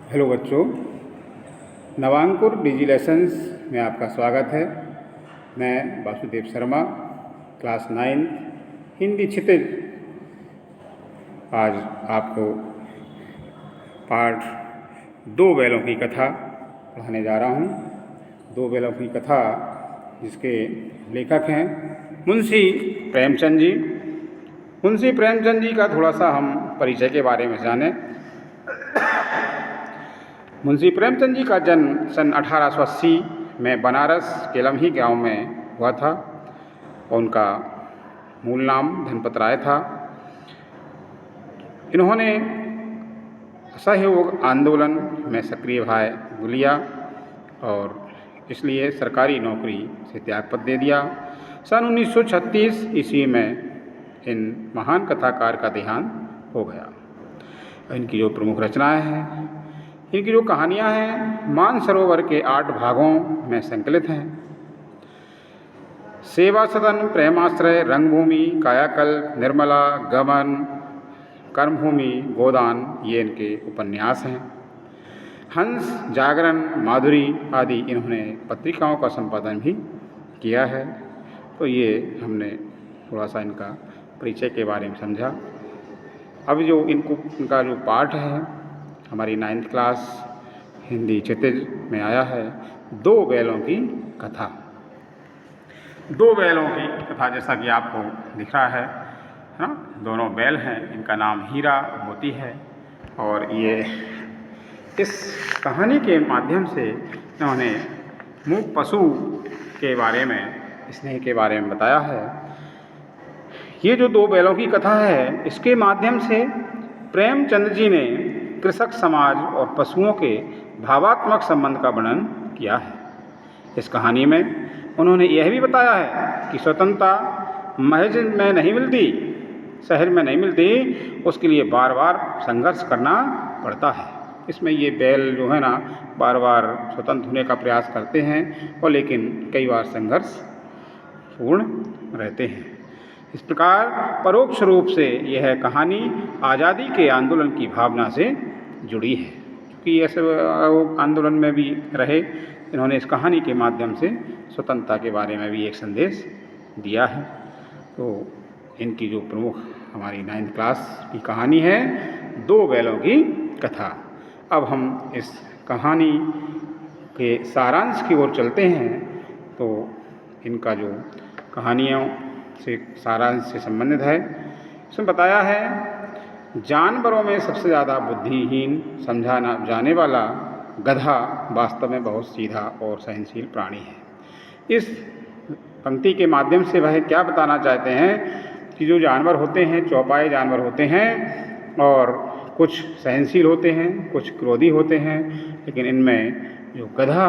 Hello बच्चों, नवांकुर डिजी lessons में आपका स्वागत है। मैं वासुदेव शर्मा, क्लास 9 हिंदी क्षितिज। आज आपको पाठ दो बैलों की कथा पढ़ाने जा रहा हूँ। दो बैलों की कथा जिसके लेखक हैं मुंशी प्रेमचंद जी। मुंशी प्रेमचंद जी का थोड़ा सा हम परिचय के बारे में जानें। मुंशी प्रेमचंद जी का जन्म सन 1880 में बनारस के लम्ही गांव में हुआ था। उनका मूल नाम धनपत राय था। इन्होंने असहयोग आंदोलन में सक्रिय भाग लिया और इसलिए सरकारी नौकरी से त्यागपत्र दे दिया। सन 1936 ईस्वी में इन महान कथाकार का देहांत हो गया। इनकी जो प्रमुख रचनाएं हैं, इनकी जो कहानियां हैं, मानसरोवर के 8 भागों में संकलित हैं। सेवा सदन, प्रेमाश्रय, रंगभूमि, कायाकल्प, निर्मला, गमन, कर्मभूमि, गोदान, ये इनके उपन्यास हैं। हंस, जागरण, माधुरी आदि इन्होंने पत्रिकाओं का संपादन भी किया है। तो ये हमने थोड़ा सा इनका परिचय के बारे में समझा। अब जो इनका जो पाठ है हमारी 9th क्लास हिंदी क्षितिज में आया है, दो बैलों की कथा। दो बैलों की कथा जैसा कि आपको दिख रहा है ना, दोनों बैल हैं। इनका नाम हीरा मोती है और ये इस कहानी के माध्यम से इन्होंने मूक पशु के बारे में, स्नेह के बारे में बताया है। ये जो दो बैलों की कथा है, इसके माध्यम से प्रेमचंद जी ने कृषक समाज और पशुओं के भावात्मक संबंध का वर्णन किया है। इस कहानी में उन्होंने यह भी बताया है कि स्वतंत्रता महज में नहीं मिलती, शहर में नहीं मिलती, उसके लिए बार बार संघर्ष करना पड़ता है। इसमें ये बैल जो है ना, बार बार स्वतंत्र होने का प्रयास करते हैं और लेकिन कई बार संघर्ष पूर्ण रहते हैं। इस प्रकार परोक्ष रूप से यह कहानी आज़ादी के आंदोलन की भावना से जुड़ी है, क्योंकि ऐसे आंदोलन में भी रहे। इन्होंने इस कहानी के माध्यम से स्वतंत्रता के बारे में भी एक संदेश दिया है। तो इनकी जो प्रमुख हमारी 9th क्लास की कहानी है, दो बैलों की कथा। अब हम इस कहानी के सारांश की ओर चलते हैं। तो इनका जो कहानियों से सारांश से संबंधित है, इसमें बताया है जानवरों में सबसे ज़्यादा बुद्धिहीन समझा जाने वाला गधा वास्तव में बहुत सीधा और सहनशील प्राणी है। इस पंक्ति के माध्यम से वह क्या बताना चाहते हैं कि जो जानवर होते हैं, चौपाए जानवर होते हैं और कुछ सहनशील होते हैं, कुछ क्रोधी होते हैं, लेकिन इनमें जो गधा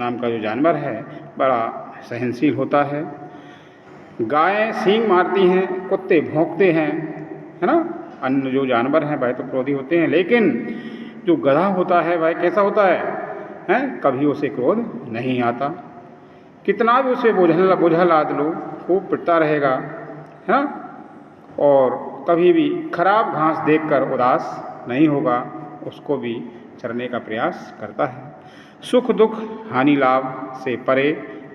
नाम का जो जानवर है बड़ा सहनशील होता है। गायें सींग मारती हैं, कुत्ते भौंकते हैं, है ना। अन्य जो जानवर हैं वह तो क्रोधी होते हैं, लेकिन जो गधा होता है वह कैसा होता है? कभी उसे क्रोध नहीं आता। कितना भी उसे बोझा लाद लो, खूब पिटता रहेगा, है ना। और कभी भी खराब घास देखकर उदास नहीं होगा, उसको भी चरने का प्रयास करता है। सुख दुख हानि लाभ से परे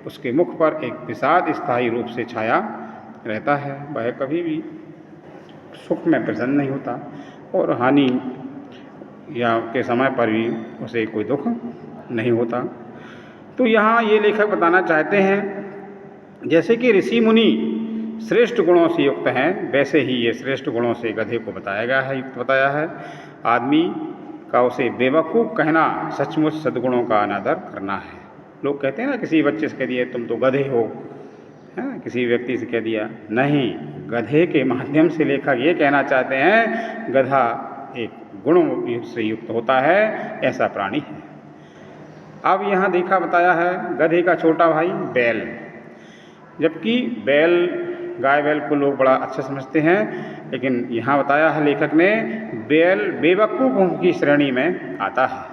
उसके मुख पर एक विषाद स्थायी रूप से छाया रहता है। वह कभी भी सुख में प्रसन्न नहीं होता और हानि या के समय पर भी उसे कोई दुख नहीं होता। तो यहाँ ये लेखक बताना चाहते हैं जैसे कि ऋषि मुनि श्रेष्ठ गुणों से युक्त हैं, वैसे ही ये श्रेष्ठ गुणों से गधे को बताया गया है, युक्त बताया है। आदमी का उसे बेवकूफ़ कहना सचमुच सद्गुणों का अनादर करना है। लोग कहते हैं ना, किसी बच्चे से कह दिए तुम तो गधे हो, है ना, किसी व्यक्ति से कह दिया। नहीं, गधे के माध्यम से लेखक ये कहना चाहते हैं गधा एक गुणों से युक्त होता है, ऐसा प्राणी है। अब यहाँ देखा बताया है गधे का छोटा भाई बैल, जबकि बैल गाय बैल को लोग बड़ा अच्छा समझते हैं, लेकिन यहाँ बताया है लेखक ने बैल बेवकूफ़ों की श्रेणी में आता है।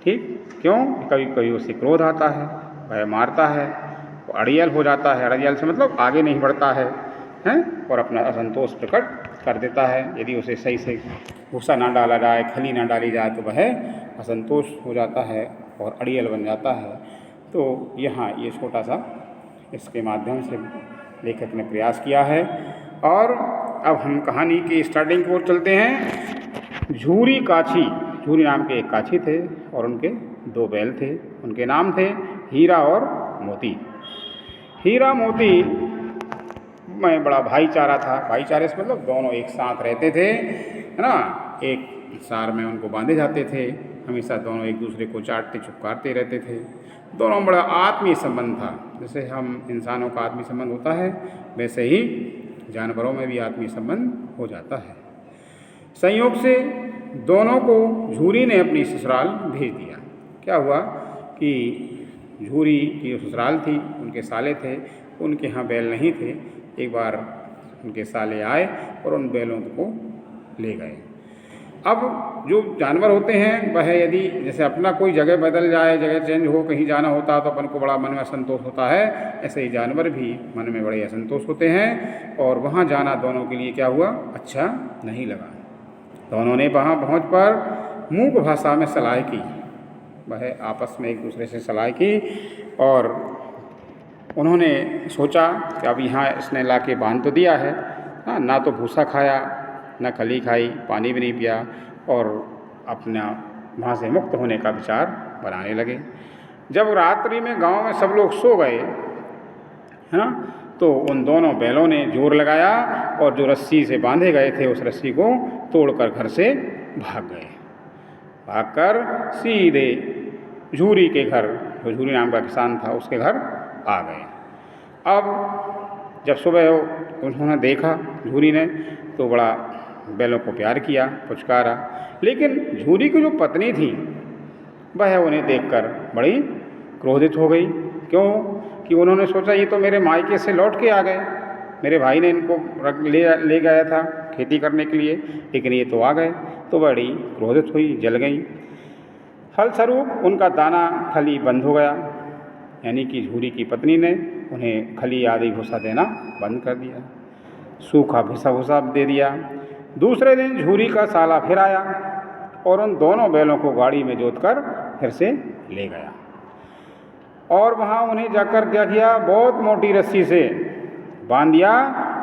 ठीक, क्यों? कभी कभी उसे क्रोध आता है, वह मारता है, वो अड़ियल हो जाता है। अड़ियल से मतलब आगे नहीं बढ़ता है, हैं, और अपना असंतोष प्रकट कर देता है। यदि उसे सही से भूसा ना डाला जाए, खली ना डाली जाए तो वह असंतोष हो जाता है और अड़ियल बन जाता है। तो यहाँ ये छोटा सा इसके माध्यम से लेखक ने प्रयास किया है। और अब हम कहानी की स्टार्टिंग की ओर चलते हैं। झूरी काछी, झूरी नाम के एक काछी थे और उनके 2 बैल थे। उनके नाम थे हीरा और मोती। हीरा मोती में बड़ा भाईचारा था। भाईचारे से मतलब दोनों एक साथ रहते थे, है ना। एक सार में उनको बांधे जाते थे, हमेशा दोनों एक दूसरे को चाटते चुपकारते रहते थे। दोनों बड़ा आत्मीय संबंध था। जैसे हम इंसानों का आत्मीय संबंध होता है, वैसे ही जानवरों में भी आत्मीय संबंध हो जाता है। संयोग से दोनों को झूरी ने अपनी ससुराल भेज दिया। क्या हुआ कि झूरी की जो ससुराल थी, उनके साले थे, उनके यहाँ बैल नहीं थे। एक बार उनके साले आए और उन बैलों को ले गए। अब जो जानवर होते हैं वह यदि जैसे अपना कोई जगह बदल जाए, जगह चेंज हो, कहीं जाना होता तो अपन को बड़ा मन में असंतोष होता है। ऐसे ही जानवर भी मन में बड़े असंतोष होते हैं और वहाँ जाना दोनों के लिए क्या हुआ, अच्छा नहीं लगा। दोनों ने वहाँ पहुँच पर मूक भाषा में सलाह की। वह आपस में एक दूसरे से सलाह की और उन्होंने सोचा कि अब यहाँ इसने ला के बांध तो दिया है, हाँ, ना तो भूसा खाया, न खली खाई, पानी भी नहीं पिया और अपना वहाँ से मुक्त होने का विचार बनाने लगे। जब रात्रि में गांव में सब लोग सो गए, है ना, तो उन दोनों बैलों ने जोर लगाया और जो रस्सी से बांधे गए थे उस रस्सी को तोड़कर घर से भाग गए। भागकर सीधे झूरी के घर, जो झूरी नाम का किसान था, उसके घर आ गए। अब जब सुबह उन्होंने देखा झूरी ने तो बड़ा बैलों को प्यार किया, पुचकारा। लेकिन झूरी की जो पत्नी थी वह उन्हें देखकर बड़ी क्रोधित हो गई। क्यों कि उन्होंने सोचा ये तो मेरे मायके से लौट के आ गए, मेरे भाई ने इनको ले गया था खेती करने के लिए, लेकिन ये तो आ गए। तो बड़ी क्रोधित हुई, जल गई। फलस्वरूप उनका दाना खली बंद हो गया, यानी कि झूरी की पत्नी ने उन्हें खली आदि भूसा देना बंद कर दिया, सूखा भूसा दे दिया। दूसरे दिन झूरी का साला फिर आया और उन दोनों बैलों को गाड़ी में जोतकर फिर से ले गया और वहाँ उन्हें जाकर क्या किया, बहुत मोटी रस्सी से बांध दिया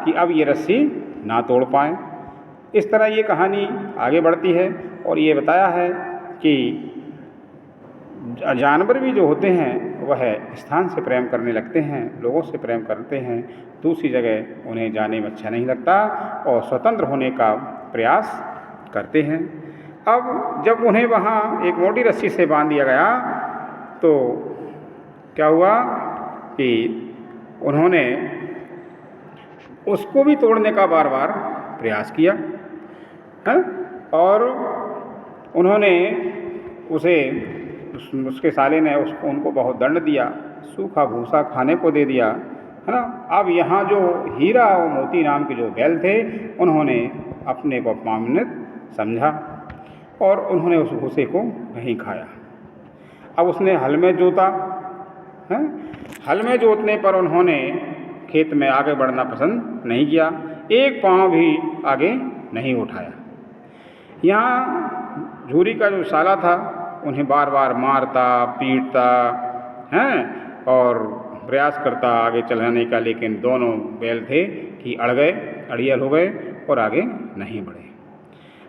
कि अब ये रस्सी ना तोड़ पाएँ। इस तरह ये कहानी आगे बढ़ती है और ये बताया है कि जानवर भी जो होते हैं वह स्थान से प्रेम करने लगते हैं, लोगों से प्रेम करते हैं, दूसरी जगह उन्हें जाने में अच्छा नहीं लगता और स्वतंत्र होने का प्रयास करते हैं। अब जब उन्हें वहाँ एक मोटी रस्सी से बांध दिया गया तो क्या हुआ कि उन्होंने उसको भी तोड़ने का बार बार प्रयास किया है और उन्होंने उसके साले ने उनको बहुत दंड दिया, सूखा भूसा खाने को दे दिया, है ना। अब यहाँ जो हीरा और मोती नाम के जो बैल थे उन्होंने अपने को अपमानित समझा और उन्होंने उस भूसे को नहीं खाया। अब उसने हल में जोता है, हल में जोतने पर उन्होंने खेत में आगे बढ़ना पसंद नहीं किया, एक पाँव भी आगे नहीं उठाया। यहाँ झूरी का जो साला था उन्हें बार बार मारता पीटता हैं और प्रयास करता आगे चलाने का, लेकिन दोनों बैल थे कि अड़ गए, अड़ियल हो गए और आगे नहीं बढ़े।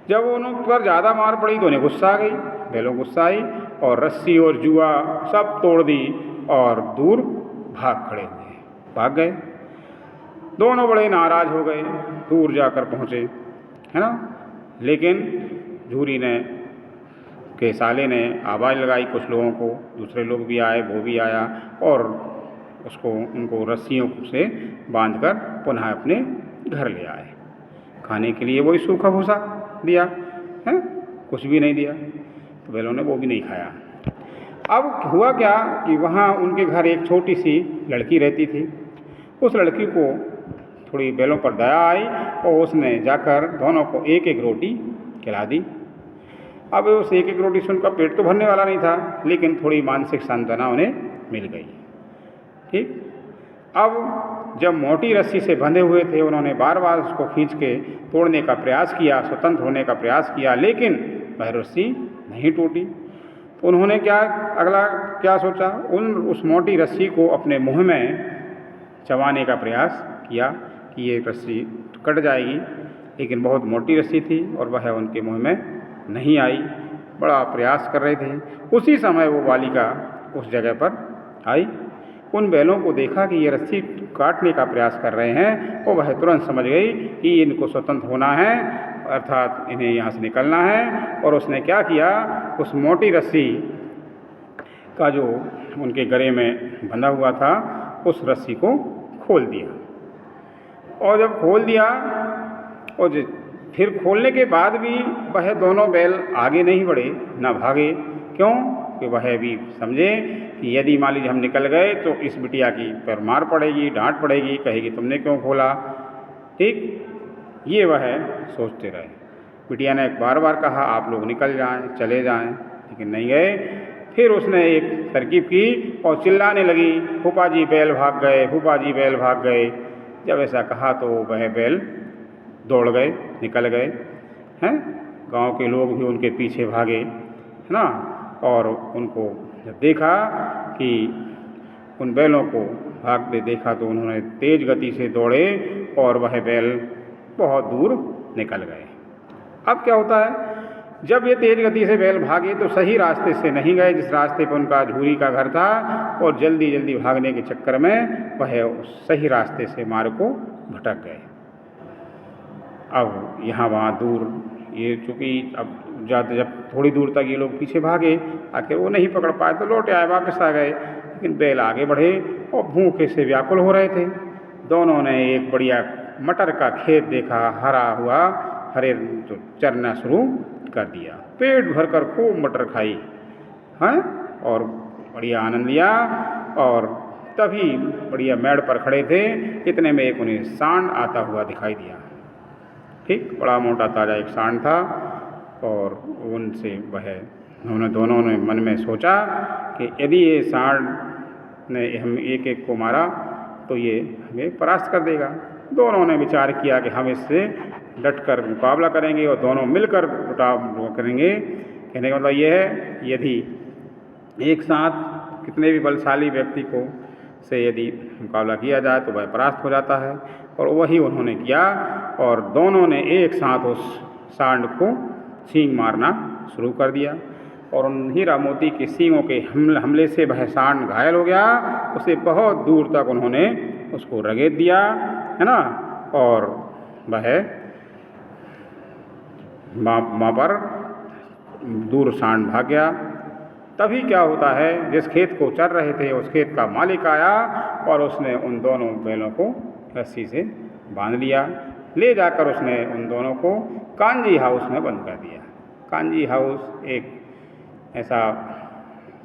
जब उन पर ज़्यादा मार पड़ी तो उन्हें गुस्सा आ गई, बैलों को गुस्सा आई और रस्सी और जुआ सब तोड़ दी और दूर भाग गए। दोनों बड़े नाराज हो गए, दूर जाकर पहुँचे, है ना। लेकिन झूरी के साले ने आवाज़ लगाई कुछ लोगों को, दूसरे लोग भी आए, वो भी आया और उनको रस्सियों से बांधकर पुनः अपने घर ले आए। खाने के लिए वही सूखा भूसा दिया है, कुछ भी नहीं दिया, तो बैलों ने वो भी नहीं खाया। अब हुआ क्या कि वहाँ उनके घर एक छोटी सी लड़की रहती थी। उस लड़की को थोड़ी बैलों पर दया आई और उसने जाकर दोनों को एक एक रोटी खिला दी। अब उस एक एक रोटी से उनका पेट तो भरने वाला नहीं था, लेकिन थोड़ी मानसिक सांत्वना उन्हें मिल गई। ठीक, अब जब मोटी रस्सी से बंधे हुए थे उन्होंने बार बार उसको खींच के तोड़ने का प्रयास किया, स्वतंत्र होने का प्रयास किया, लेकिन वह रस्सी नहीं टूटी। तो उन्होंने अगला क्या सोचा, उस मोटी रस्सी को अपने मुँह में चबाने का प्रयास किया कि ये रस्सी कट जाएगी, लेकिन बहुत मोटी रस्सी थी और वह उनके मुँह में नहीं आई। बड़ा प्रयास कर रहे थे। उसी समय वो बालिका उस जगह पर आई, उन बैलों को देखा कि ये रस्सी काटने का प्रयास कर रहे हैं और वह तुरंत समझ गई कि इनको स्वतंत्र होना है, अर्थात इन्हें यहाँ से निकलना है। और उसने क्या किया, उस मोटी रस्सी का जो उनके गले में बंधा हुआ था उस रस्सी को खोल दिया। और जब खोल दिया और फिर खोलने के बाद भी वह दोनों बैल आगे नहीं बढ़े, ना भागे। क्यों? कि वह भी समझे कि यदि मान लीजिए हम निकल गए तो इस बिटिया की पर मार पड़ेगी, डांट पड़ेगी, कहेगी तुमने क्यों खोला। ठीक, ये वह सोचते रहे। बिटिया ने बार बार कहा आप लोग निकल जाएं, चले जाएं, लेकिन नहीं गए। फिर उसने एक तरकीब की और चिल्लाने लगी, फूफा जी बैल भाग गए, फूफा जी बैल भाग गए। जब ऐसा कहा तो वह बैल दौड़ गए, निकल गए हैं। गांव के लोग भी उनके पीछे भागे, है ना। और उनको जब देखा कि उन बैलों को भागते देखा तो उन्होंने तेज गति से दौड़े और वह बैल बहुत दूर निकल गए। अब क्या होता है, जब ये तेज गति से बैल भागे तो सही रास्ते से नहीं गए, जिस रास्ते पर उनका झूरी का घर था, और जल्दी जल्दी भागने के चक्कर में वह सही रास्ते से मार्ग को भटक गए। अब यहाँ वहाँ दूर ये चूँकि अब जब थोड़ी दूर तक ये लोग पीछे भागे, आखिर वो नहीं पकड़ पाए तो लौट आए, वापस आ गए। लेकिन बैल आगे बढ़े और भूखे से व्याकुल हो रहे थे। दोनों ने एक बढ़िया मटर का खेत देखा, हरा हुआ, हरे तो चरना शुरू कर दिया। पेट भरकर खूब मटर खाई हैं और बढ़िया आनंद लिया। और तभी बढ़िया मेड़ पर खड़े थे, इतने में एक उन्हें सांड आता हुआ दिखाई दिया। ठीक, बड़ा मोटा ताजा एक सांड था। और उनसे वह दोनों ने मन में सोचा कि यदि ये सांड ने हम एक एक को मारा तो ये हमें परास्त कर देगा। दोनों ने विचार किया कि हम इससे डटकर मुकाबला करेंगे और दोनों मिलकर मुकाबला करेंगे। कहने का मतलब ये है, यदि एक साथ कितने भी बलशाली व्यक्ति को से यदि मुकाबला किया जाए तो वह परास्त हो जाता है। और वही उन्होंने किया और दोनों ने एक साथ उस सांड को सींग मारना शुरू कर दिया। और उन हीरा मोती के सींगों के हमले से वह सांड घायल हो गया। उसे बहुत दूर तक उन्होंने उसको रगेद दिया, है ना। और वह वहाँ पर दूर सांड भाग गया। तभी क्या होता है, जिस खेत को चर रहे थे उस खेत का मालिक आया और उसने उन दोनों बैलों को रस्सी से बांध लिया। ले जाकर उसने उन दोनों को कांजी हाउस में बंद कर दिया। कांजी हाउस एक ऐसा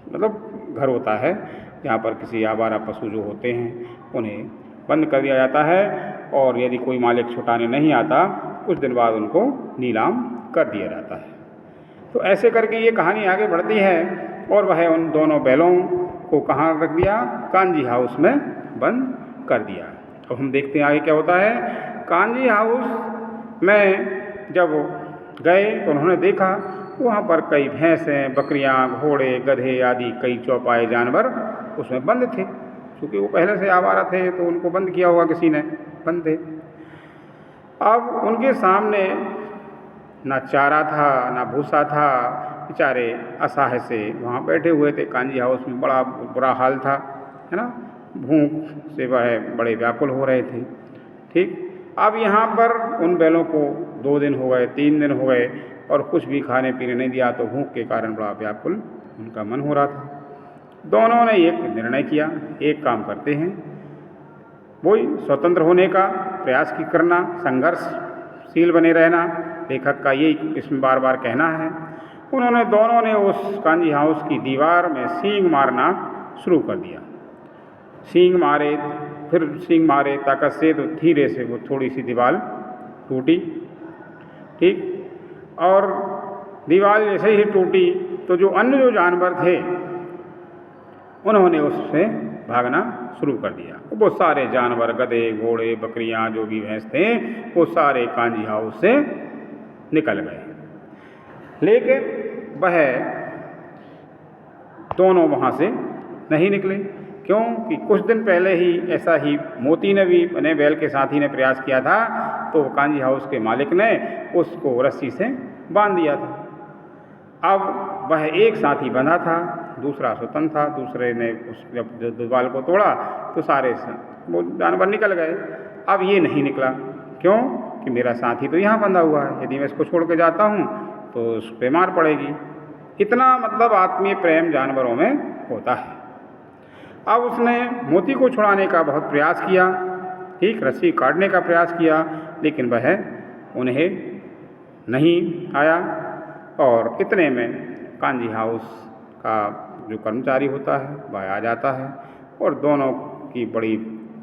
मतलब घर होता है जहाँ पर किसी आवारा पशु जो होते हैं उन्हें बंद कर दिया जाता है, और यदि कोई मालिक छुटाने नहीं आता कुछ दिन बाद उनको नीलाम कर दिया जाता है। तो ऐसे करके ये कहानी आगे बढ़ती है और वह उन दोनों बैलों को कहाँ रख दिया, कांजी हाउस में बंद कर दिया। तो हम देखते हैं आगे क्या होता है। कांजी हाउस में जब गए तो उन्होंने देखा वहाँ पर कई भैंसें, बकरियाँ, घोड़े, गधे आदि कई चौपाए जानवर उसमें बंद थे। क्योंकि वो पहले से आवारा थे तो उनको बंद किया होगा किसी ने, बंद थे। अब उनके सामने ना चारा था ना भूसा था, बेचारे असहाय से वहाँ बैठे हुए थे। कांजी हाउस में बड़ा बुरा हाल था, है ना। भूख से वह बड़े व्याकुल हो रहे थे। ठीक, अब यहाँ पर उन बैलों को 2 दिन हो गए, 3 दिन हो गए और कुछ भी खाने पीने नहीं दिया, तो भूख के कारण बड़ा व्याकुल उनका मन हो रहा था। दोनों ने एक निर्णय किया, एक काम करते हैं, वही स्वतंत्र होने का प्रयास की करना, संघर्षशील बने रहना, लेखक का यही इसमें बार बार कहना है। उन्होंने दोनों ने उस कांजी हाउस की दीवार में सींग मारना शुरू कर दिया। सींग मारे, फिर सींग मारे ताकत से, तो धीरे से वो थोड़ी सी दीवार टूटी। ठीक, और दीवार जैसे ही टूटी तो जो अन्य जो जानवर थे उन्होंने उससे भागना शुरू कर दिया। वो सारे जानवर, गधे, घोड़े, बकरियां, जो भी भैंस थे, वो सारे कांजी हाउस से निकल गए। लेकिन वह दोनों वहाँ से नहीं निकले। क्यों? कि कुछ दिन पहले ही ऐसा ही मोती ने भी अपने बैल के साथी ने प्रयास किया था, तो कांजी हाउस के मालिक ने उसको रस्सी से बांध दिया था। अब वह एक साथी बंधा था, दूसरा स्वतंत्र था। दूसरे ने उस जब दीवार को तोड़ा तो सारे वो जानवर निकल गए। अब ये नहीं निकला। क्यों? कि मेरा साथी तो यहाँ बंधा हुआ है, यदि मैं इसको छोड़ के जाता हूँ तो उस पे मार पड़ेगी। इतना मतलब आत्मीय प्रेम जानवरों में होता है। अब उसने मोती को छुड़ाने का बहुत प्रयास किया, ठीक, रस्सी काटने का प्रयास किया, लेकिन वह उन्हें नहीं आया। और इतने में कांजी हाउस का जो कर्मचारी होता है वह आ जाता है और दोनों की बड़ी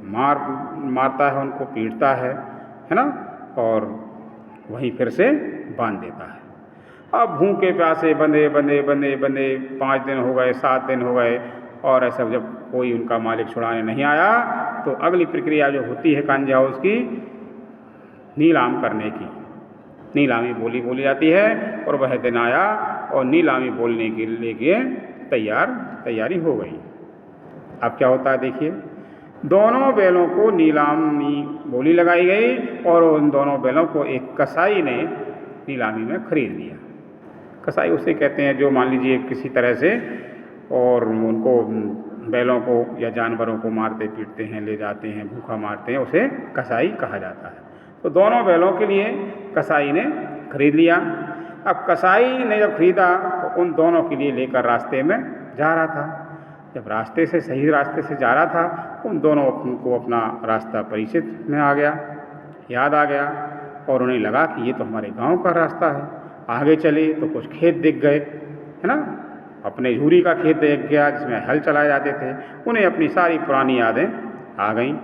मारता है, उनको पीटता है ना, और वहीं फिर से बांध देता है। अब भूखे प्यासे बंधे बंधे बंधे बंधे 5 दिन हो गए, 7 दिन हो गए, और ऐसा जब कोई उनका मालिक छुड़ाने नहीं आया तो अगली प्रक्रिया जो होती है कांजी हाउस की, नीलाम करने की, नीलामी बोली जाती है। और वह दिन आया और नीलामी बोलने के लिए तैयारी हो गई। अब क्या होता है देखिए, दोनों बैलों को नीलामी बोली लगाई गई और उन दोनों बैलों को एक कसाई ने नीलामी में खरीद लिया। कसाई उसे कहते हैं जो मान लीजिए किसी तरह से और उनको बैलों को या जानवरों को मारते पीटते हैं, ले जाते हैं, भूखा मारते हैं, उसे कसाई कहा जाता है। तो दोनों बैलों के लिए कसाई ने खरीद लिया। अब कसाई ने जब खरीदा तो उन दोनों के लिए लेकर रास्ते में जा रहा था। जब सही रास्ते से जा रहा था, उन दोनों को अपना रास्ता परिचित में आ गया, याद आ गया, और उन्हें लगा कि ये तो हमारे गांव का रास्ता है। आगे चले तो कुछ खेत दिख गए, है ना, अपने झूरी का खेत दिख गया जिसमें हल चलाए जाते थे। उन्हें अपनी सारी पुरानी यादें आ गईं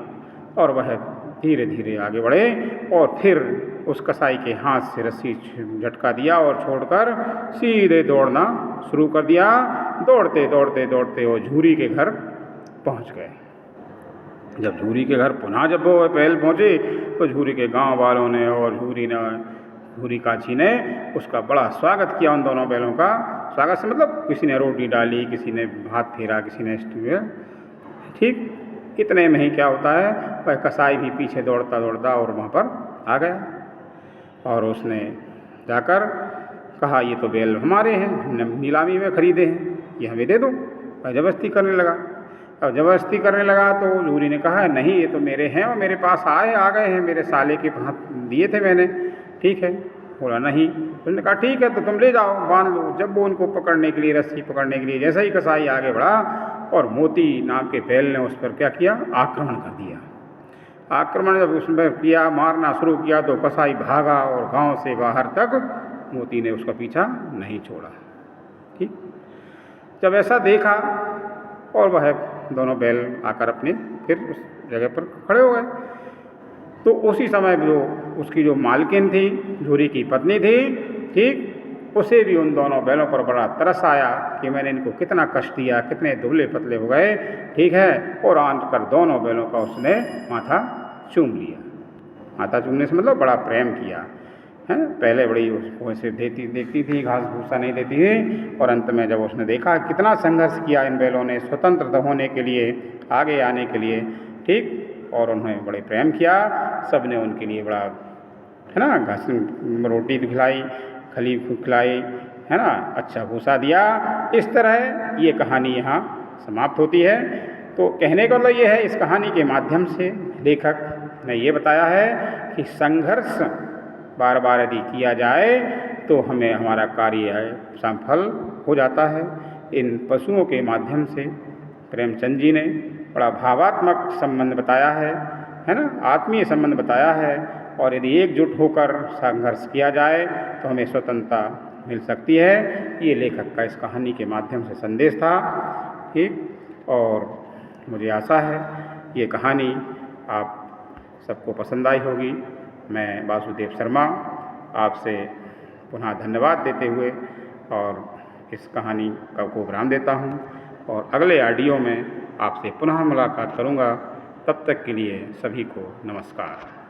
और वह धीरे धीरे आगे बढ़े और फिर उस कसाई के हाथ से रस्सी झटका दिया और छोड़कर सीधे दौड़ना शुरू कर दिया। दौड़ते दौड़ते दौड़ते वो झूरी के घर पहुंच गए। जब झूरी के घर पुनः जब वो पहल पहुँचे तो झूरी के गांव वालों ने और झूरी काची ने उसका बड़ा स्वागत किया। उन दोनों बैलों का स्वागत से मतलब किसी ने रोटी डाली, किसी ने हाथ फेरा, किसी ने ठीक। इतने में ही क्या होता है, वह कसाई भी पीछे दौड़ता दौड़ता और वहाँ पर आ गया और उसने जाकर कहा ये तो बैल हमारे हैं, हमने नीलामी में खरीदे हैं, ये हमें दे दो। वह ज़बरदस्ती करने लगा। अब ज़बरदस्ती करने लगा तो झूरी ने कहा नहीं ये तो मेरे हैं और मेरे पास आ गए हैं, मेरे साले के हाथ दिए थे मैंने, ठीक है। बोला नहीं। उसने कहा ठीक है तो तुम ले जाओ, बांध लो। जब वो उनको पकड़ने के लिए, रस्सी पकड़ने के लिए जैसे ही कसाई आगे बढ़ा और मोती नाम के बैल ने उस पर क्या किया, आक्रमण कर दिया। आक्रमण जब उसमें किया, मारना शुरू किया तो कसाई भागा और गांव से बाहर तक मोती ने उसका पीछा नहीं छोड़ा, ठीक। जब ऐसा देखा और वह दोनों बैल आकर अपने फिर उस जगह पर खड़े हो गए, तो उसी समय जो उसकी जो मालकिन थी, झूरी की पत्नी थी, ठीक, उसे भी उन दोनों बैलों पर बड़ा तरस आया कि मैंने इनको कितना कष्ट दिया, कितने दुबले पतले हो गए, ठीक है। और आकर दोनों बैलों का उसने माथा चूम लिया। माथा चूमने से मतलब बड़ा प्रेम किया है। पहले बड़ी उसको ऐसे देखती थी, घास भूसा नहीं देती थी, और अंत में जब उसने देखा कितना संघर्ष किया इन बैलों ने स्वतंत्र होने के लिए, आगे आने के लिए, ठीक, और उन्हें बड़े प्रेम किया। सब ने उनके लिए बड़ा, है ना, घास रोटी खिलाई, खली खिलाई, है ना, अच्छा भूसा दिया। इस तरह ये कहानी यहाँ समाप्त होती है। तो कहने का मतलब ये है, इस कहानी के माध्यम से लेखक ने ये बताया है कि संघर्ष बार बार यदि किया जाए तो हमें हमारा कार्य सफल हो जाता है। इन पशुओं के माध्यम से प्रेमचंद जी ने बड़ा भावात्मक संबंध बताया है ना, आत्मीय संबंध बताया है। और यदि एकजुट होकर संघर्ष किया जाए तो हमें स्वतंत्रता मिल सकती है। ये लेखक का इस कहानी के माध्यम से संदेश था, ठीक। और मुझे आशा है ये कहानी आप सबको पसंद आई होगी। मैं वासुदेव शर्मा आपसे पुनः धन्यवाद देते हुए और इस कहानी का को विराम देता हूँ और अगले ऑडियो में आपसे पुनः मुलाकात करूँगा। तब तक के लिए सभी को नमस्कार।